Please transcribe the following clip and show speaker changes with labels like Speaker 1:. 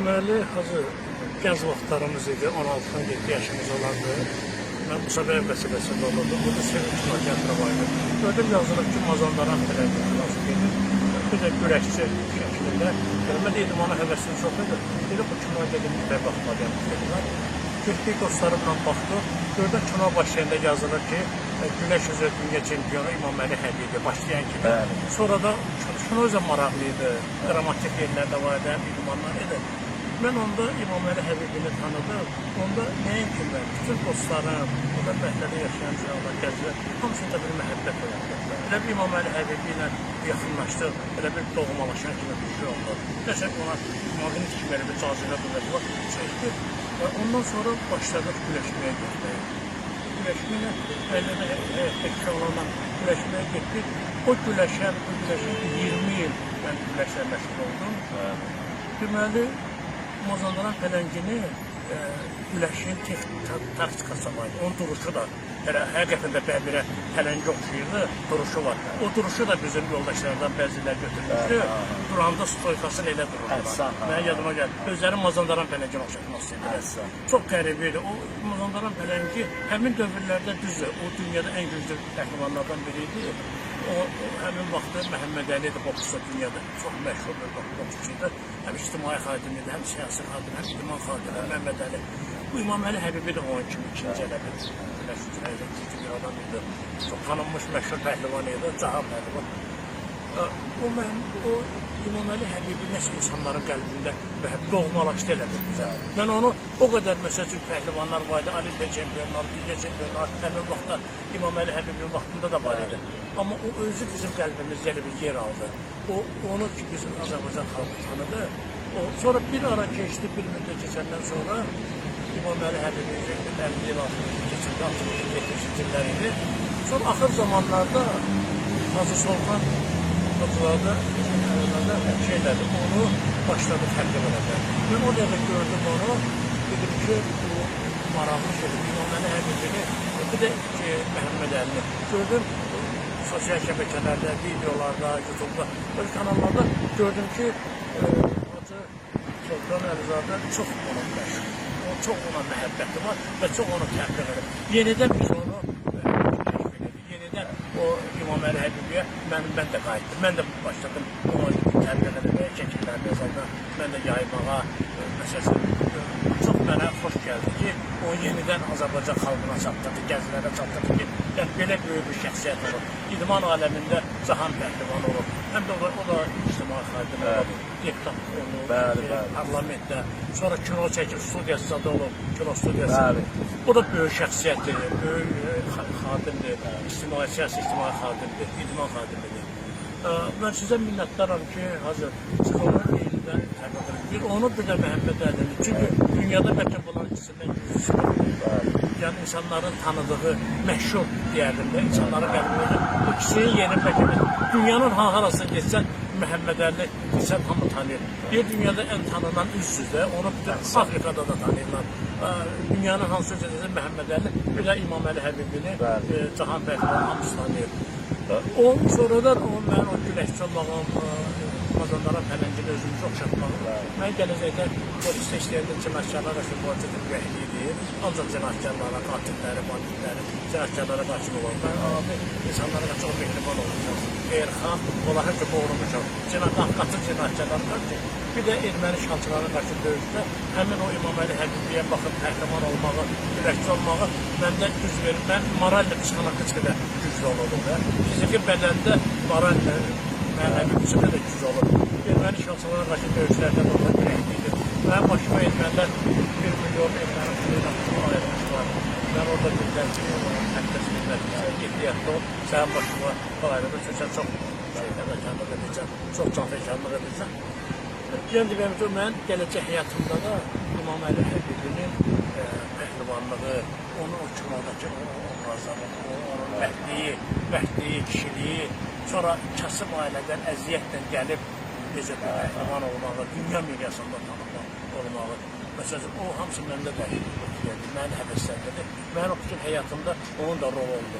Speaker 1: Deməli, hazır gəz vaxtlarımız idi, 16-17 yaşımız olardı. Mən müsabiqə vəsibəsində olurdum. Burada Sevinç Teatro var idi. Gördüm yazılıb ki, Mazandaran televizyon bir də güləşçi şəklində. Mən dedim, ona həvəsim çox idi. Dedim, bu kinoya dedim, bir baxmalıyam dediler. Getdik dostlarımla baxdıq. Gördüm, kino başlayanda yazılır ki, güləş üzrə dünya çempionu İmam Əli Həbibi başlayan kimi. Sonra da kino özə maraqlıydı. Dramatik yerlərdə var idi, idmanlar idi. Mən onda İmam Əli Həbibini tanıdım. Onda nəinki mən, bütün dostlarım, orada Bəhlədə yaşayan cənablar, gəzilər, hamısında bir məhəbbət oynadı. Elə bir İmam Əli Həbibi ilə yaxınlaşdıq, elə bir doğmalaşan kimi bir şey oldu. Nəsə ona mağnit kimi elə bir cazibə bir vaxt çəkdi. Ondan sonra başladıq güləşməyə getməyə. Güləşməyə, əllədə həyətdəki olandan güləşməyə getdik. O güləşən 20 il mən güləşlə məşğul oldum. Deməli, Mazandaran pələngini güləşin taktikası var. Onun duruşu da həqiqətən də bəbirə pələngi oxşayırdı, duruşu var. O duruşu da bizim yoldaşlardan bəzilər götürmüşdü. Duranda stoykasını elə dururdu. Mənə yadıma gəldi. Özləri Mazandaran pələngini oxşatması idi. Çox qəribə idi. O Mazandaran pələngi həmin dövrlərdə düzdür. O dünyada ən güclü pəhlivanlardan biri idi. O həmin vaxtda Məhəmməd Əli idi boksda dünyada. Çox məşhur bir boksçuydu. Həm ictimai xadim idi, həm siyasi xadim, həm idman xadimi Məhəmməd Əli. Bu İmam Əli Həbibi də onun kimi ikinci elə bir güləş üzrə ikinci bir adam idi. Çox tanınmış məşhur pəhlivan idi, Cahan pəhlivan. O İmam Əli Həbibi nəsə insanların qəlbində doğmalaşdı elə bir bizə. Mən onu o qədər məsəl üçün pəhlivanlar var idi, Olimpiya çempionlar, dünya çempionlar, həmin vaxtda İmam Əli Həbibin vaxtında da var idi. Amma o özü bizim qəlbimizdə elə bir yer aldı. Onu ki bizim Azərbaycan xalqı tanıdı. Sonra bir ara keçdi, bir müddət keçəndən sonra İmam Əli Həbibi 50 il altında keçirdi, 60-70 illər idi. Sonra axır zamanlarda Hacı Soltan Hacılarda şeylədi, onu başladı təqdim elədi. Mən o dəqiqə gördüm onu, dedim ki, bu maraqlı şeydir. İmam Əli Həbibini, bir də Məhəmməd Əlini gördüm. Sosial şəbəkələrdə, videolarda, YouTube'da, böyle kanallarda gördüm ki, Hacı Soltan Əlizadə çox ona məşhur, çox ona məhəbbəti var və çox onu təqdim edir. Yenidən biz onu keşf ededik, yenidən o İmam Əli Həbibiyə mən də qayıtdım, mən də başladım onu təqdim edəməyə, şəkillərini yazarda, mən də yaymağa, məsələn, çox mənə xoş gəldi ki, o yenidən Azərbaycan xalqına çatdırdı, gəzilərə çatdırdı ki, belə böyük bir şəxsiyyət olur. İdman aləmində Cahan pəhlivan olur. Həm də o da ictimai xadim olur, deputat olur, parlamentdə. Sonra kino çəkib, studiyası da olur, kino studiyası. O da böyük şəxsiyyətdir, böyük xadimdir, siyasi ictimai xadimdir, idman xadimidir. Mən sizə minnətdaram ki, hazır çıxılır yenidən təqdim edir. Onu bir də Məhəmməd Əlini. Çünki dünyada bəlkə bunların ikisindən güclüsü olur. Yəni insanların tanıdığı məşhur deyərdim də, insanların qəlbində bu ikisinin yeni bəlkə dünyanın harasına geçsən Məhəmməd Əlini geçsən hamı tanıyır. Bir dünyada ən tanınan üz-üzdə, onu bir də Afrikada da tanıyırlar. Dünyanın hansı üzrədə Məhəmməd Əlini, bir də İmam Əli Həbibini, Cahan pəhlivan hamısı tanıyır. Sonradan mən o güləşçi olmağım, Mazandaran pələngini özümüzü oxşatmağım. Mən gələcəkdə polisdə işləyəndə cinayətkarlar arasında müalicə tədbirəhli idi. Ancaq cinayətkarlara, qatilləri, banditləri, cinayətkarlara qarşı olan. Mən abi insanlara çox mehriban olmuşam. Xeyirxah, onlara ki, qorumuşam. Qatil cinayətkarlara qarşı. Bir də erməni işğalçılara qarşı döyüşdə həmin o İmam Əli Həbibiyə baxıb təqdiman olmağı, güləşçi olmağı məndə güc verir. Mən morallə, psixologik də güclü olurdum. Fiziki bədəndə morallə, mənəvi güclə də güc olur. Erməni işğalçılara qarşı döyüşlərdə burada dirəklidir. Mənim başıma ermənilər 1 milyon erməni puluyla ayrılmışlar. Mən orada bildən ki, təqdəs millətlər, qeydiyyətdə ol, sənin başıma ayrılır. Çünki sən çox məkanlıq edəcəm, çox canfəkanlıq edəcəm. Yəni deyəm ki, mən gələcək həyatımda da İmam Əli Həbibinin pəhlivanlığı, onun o kinodakı obrazları, onun məhdliyi, kişiliyi, sonra kasıb ailədən əziyyətlə gəlib necə bir pəhlivan olmağı, dünya miqyasında tanınmaq olmağı. Məsələn, o hamısı məndə də məni həvəsləndirdi. Mənim bütün həyatımda onun da rol oldu.